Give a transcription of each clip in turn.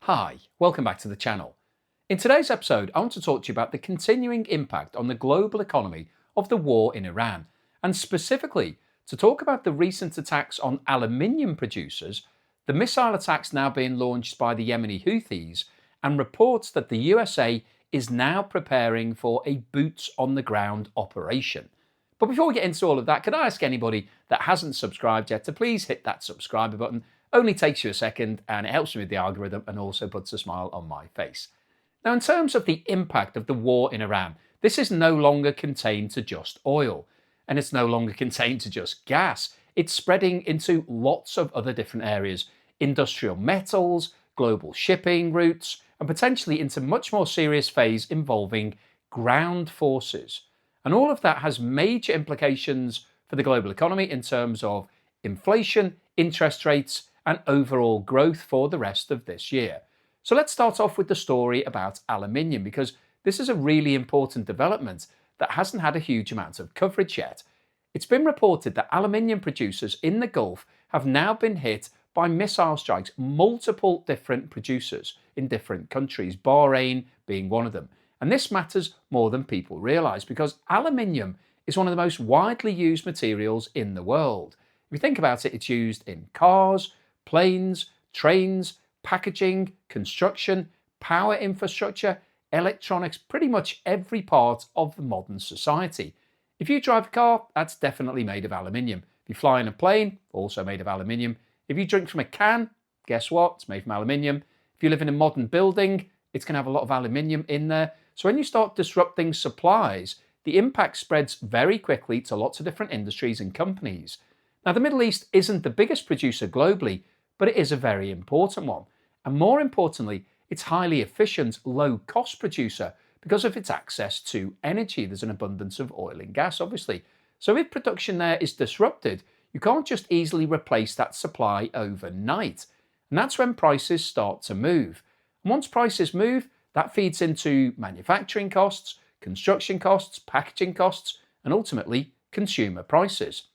Hi, welcome back to the channel. In today's episode, I want to talk to you about the continuing impact on the global economy of the war in Iran, and specifically to talk about the recent attacks on aluminium producers, the missile attacks now being launched by the Yemeni Houthis, and reports that the USA is now preparing for a boots on the ground operation. But before we get into all of that, could I ask anybody that hasn't subscribed yet to please hit that subscribe button? Only takes you a second and it helps me with the algorithm and also puts a smile on my face. Now, in terms of the impact of the war in Iran, this is no longer contained to just oil, and it's no longer contained to just gas. It's spreading into lots of other different areas: industrial metals, global shipping routes, and potentially into much more serious phase involving ground forces. And all of that has major implications for the global economy in terms of inflation, interest rates, and overall growth for the rest of this year. So let's start off with the story about aluminium, because this is a really important development that hasn't had a huge amount of coverage yet. It's been reported that aluminium producers in the Gulf have now been hit by missile strikes, multiple different producers in different countries, Bahrain being one of them. And this matters more than people realise, because aluminium is one of the most widely used materials in the world. If you think about it, it's used in cars, planes, trains, packaging, construction, power infrastructure, electronics, pretty much every part of the modern society. If you drive a car, that's definitely made of aluminium. If you fly in a plane, also made of aluminium. If you drink from a can, guess what? It's made from aluminium. If you live in a modern building, it's going to have a lot of aluminium in there. So when you start disrupting supplies, the impact spreads very quickly to lots of different industries and companies. Now, the Middle East isn't the biggest producer globally, but it is a very important one. And more importantly, it's highly efficient, low-cost producer because of its access to energy. There's an abundance of oil and gas, obviously. So if production there is disrupted, you can't just easily replace that supply overnight. And that's when prices start to move. And once prices move, that feeds into manufacturing costs, construction costs, packaging costs, and ultimately consumer prices.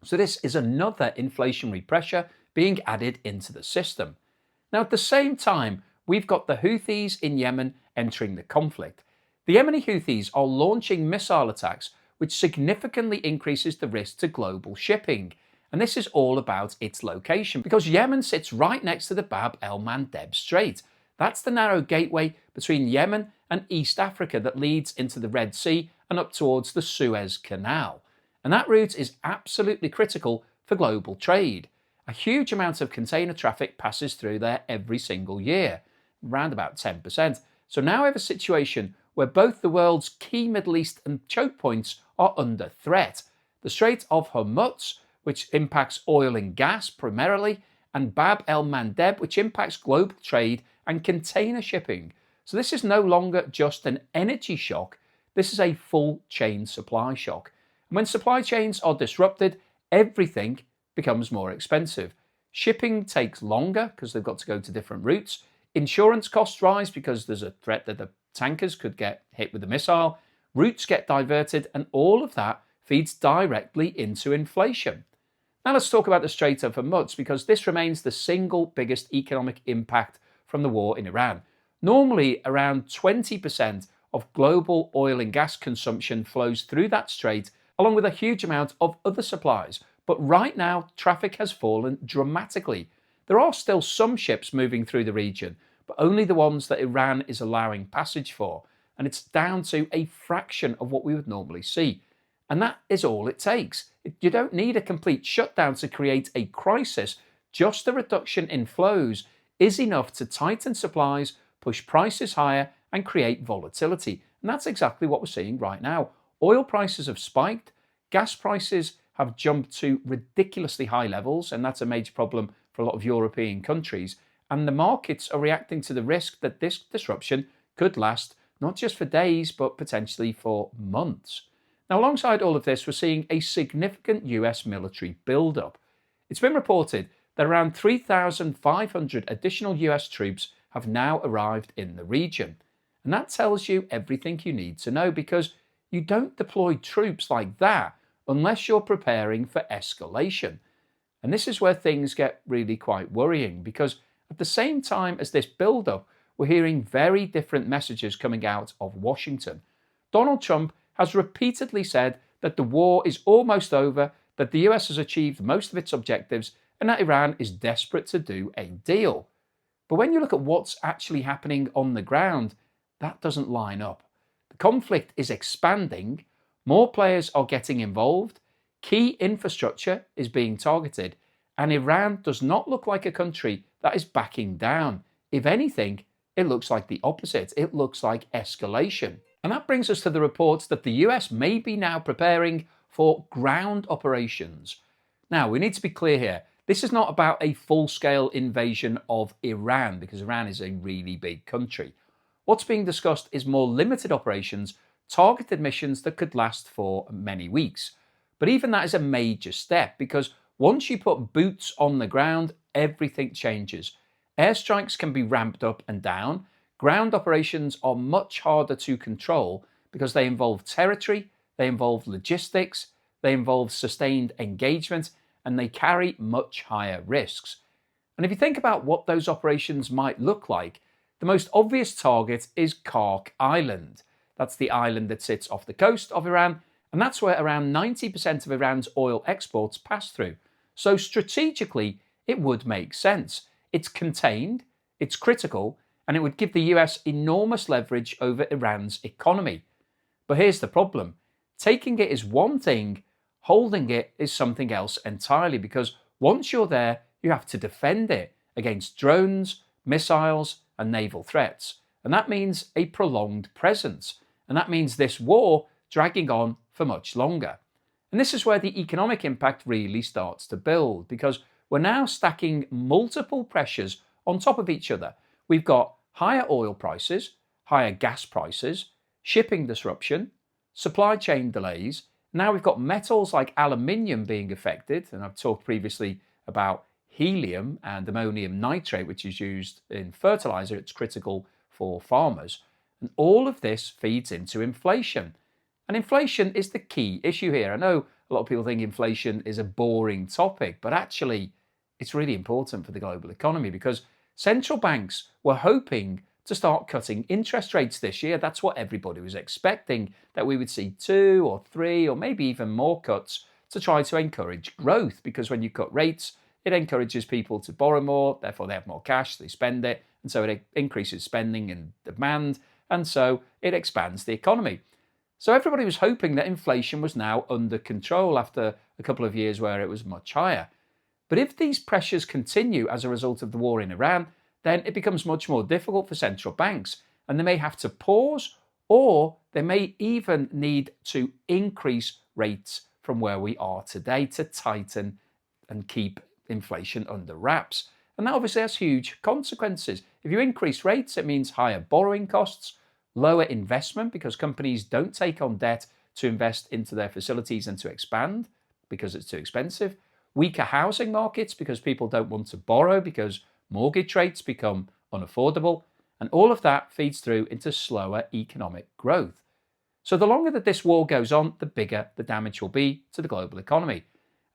So this is another inflationary pressure being added into the system. Now, at the same time, we've got the Houthis in Yemen entering the conflict. The Yemeni Houthis are launching missile attacks, which significantly increases the risk to global shipping. And this is all about its location, because Yemen sits right next to the Bab el-Mandeb Strait. That's the narrow gateway between Yemen and East Africa that leads into the Red Sea and up towards the Suez Canal. And that route is absolutely critical for global trade. A huge amount of container traffic passes through there every single year, around about 10%. So now we have a situation where both the world's key Middle East and choke points are under threat. The Strait of Hormuz, which impacts oil and gas primarily, and Bab el-Mandeb, which impacts global trade and container shipping. So this is no longer just an energy shock, this is a full chain supply shock. And when supply chains are disrupted, everything becomes more expensive. Shipping takes longer because they've got to go to different routes. Insurance costs rise because there's a threat that the tankers could get hit with a missile. Routes get diverted, and all of that feeds directly into inflation. Now let's talk about the Strait of Hormuz, because this remains the single biggest economic impact from the war in Iran. Normally, around 20% of global oil and gas consumption flows through that strait, along with a huge amount of other supplies. But right now, traffic has fallen dramatically. There are still some ships moving through the region, but only the ones that Iran is allowing passage for. And it's down to a fraction of what we would normally see. And that is all it takes. You don't need a complete shutdown to create a crisis. Just a reduction in flows is enough to tighten supplies, push prices higher, and create volatility. And that's exactly what we're seeing right now. Oil prices have spiked, gas prices have jumped to ridiculously high levels, and that's a major problem for a lot of European countries. And the markets are reacting to the risk that this disruption could last not just for days, but potentially for months. Now, alongside all of this, we're seeing a significant US military buildup. It's been reported that around 3,500 additional US troops have now arrived in the region. And that tells you everything you need to know, because you don't deploy troops like that unless you're preparing for escalation. And this is where things get really quite worrying, because At the same time as this build-up, we're hearing very different messages coming out of Washington. Donald Trump has repeatedly said that the war is almost over, that the US has achieved most of its objectives, and that Iran is desperate to do a deal. But when you look at what's actually happening on the ground, that doesn't line up. The conflict is expanding, more players are getting involved, key infrastructure is being targeted, and Iran does not look like a country that is backing down. If anything, it looks like the opposite. It looks like escalation. And that brings us to the reports that the US may be now preparing for ground operations. Now, we need to be clear here. This is not about a full-scale invasion of Iran, because Iran is a really big country. What's being discussed is more limited operations, targeted missions that could last for many weeks. But even that is a major step, because once you put boots on the ground, everything changes. Airstrikes can be ramped up and down. Ground operations are much harder to control because they involve territory, they involve logistics, they involve sustained engagement, and they carry much higher risks. And if you think about what those operations might look like, the most obvious target is Kark Island. That's the island that sits off the coast of Iran, and that's where around 90% of Iran's oil exports pass through. So strategically, it would make sense. It's contained, it's critical, and it would give the US enormous leverage over Iran's economy. But here's the problem. Taking it is one thing, holding it is something else entirely, because once you're there, you have to defend it against drones, missiles, and naval threats. And that means a prolonged presence. And that means this war dragging on for much longer. And this is where the economic impact really starts to build, because we're now stacking multiple pressures on top of each other. We've got higher oil prices, higher gas prices, shipping disruption, supply chain delays. Now we've got metals like aluminium being affected, and I've talked previously about helium and ammonium nitrate, which is used in fertilizer. It's critical for farmers. And all of this feeds into inflation. And inflation is the key issue here. I know a lot of people think inflation is a boring topic, but actually it's really important for the global economy, because central banks were hoping to start cutting interest rates this year. That's what everybody was expecting, that we would see 2 or 3 or maybe even more cuts to try to encourage growth, because when you cut rates, it encourages people to borrow more, therefore they have more cash, they spend it, and so it increases spending and demand, and so it expands the economy. So everybody was hoping that inflation was now under control after a couple of years where it was much higher. But if these pressures continue as a result of the war in Iran, then it becomes much more difficult for central banks, and they may have to pause, or they may even need to increase rates from where we are today to tighten and keep inflation under wraps. And that obviously has huge consequences. If you increase rates, it means higher borrowing costs, lower investment, because companies don't take on debt to invest into their facilities and to expand because it's too expensive, weaker housing markets because people don't want to borrow because mortgage rates become unaffordable, and all of that feeds through into slower economic growth. So the longer that this war goes on, the bigger the damage will be to the global economy.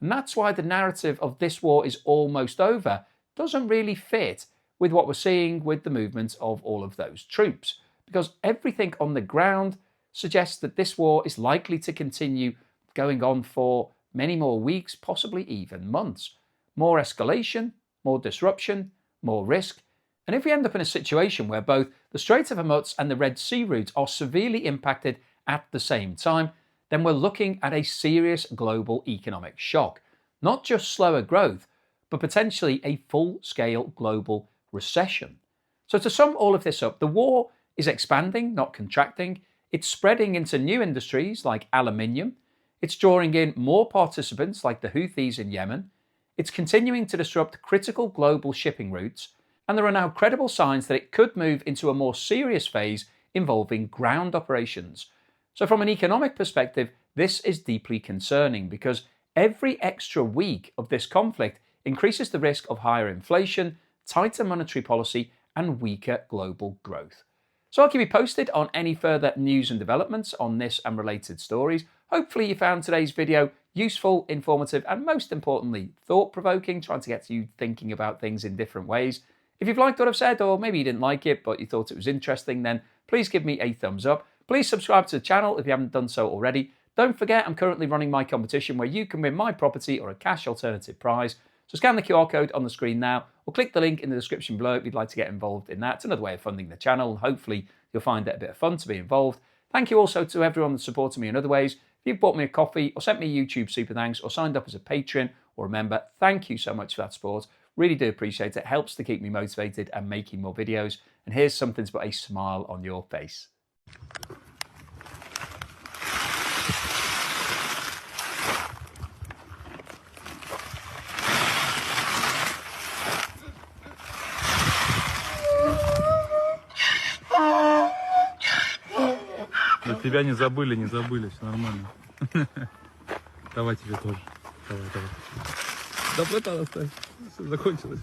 And that's why the narrative of this war is almost over doesn't really fit with what we're seeing with the movements of all of those troops, because everything on the ground suggests that this war is likely to continue going on for many more weeks, possibly even months. More escalation, more disruption, more risk. And if we end up in a situation where both the Strait of Hormuz and the Red Sea route are severely impacted at the same time, then we're looking at a serious global economic shock. Not just slower growth, but potentially a full-scale global recession. So to sum all of this up, the war is expanding, not contracting. It's spreading into new industries like aluminium. It's drawing in more participants like the Houthis in Yemen. It's continuing to disrupt critical global shipping routes. And there are now credible signs that it could move into a more serious phase involving ground operations. So from an economic perspective, this is deeply concerning, because every extra week of this conflict increases the risk of higher inflation, tighter monetary policy, and weaker global growth. So I'll keep you posted on any further news and developments on this and related stories. Hopefully you found today's video useful, informative, and most importantly, thought-provoking, trying to get you thinking about things in different ways. If you've liked what I've said, or maybe you didn't like it, but you thought it was interesting, then please give me a thumbs up. Please subscribe to the channel if you haven't done so already. Don't forget, I'm currently running my competition where you can win my property or a cash alternative prize. So scan the QR code on the screen now, or click the link in the description below if you'd like to get involved in that. It's another way of funding the channel, and hopefully you'll find it a bit of fun to be involved. Thank you also to everyone that supported me in other ways. If you've bought me a coffee, or sent me a YouTube super thanks, or signed up as a patron or a member, thank you so much for that support. Really do appreciate it. It helps to keep me motivated and making more videos. And here's something to put a smile on your face. Но тебя не забыли, все нормально. Давай тебе тоже. Давай. Да братан, оставь. Все закончилось.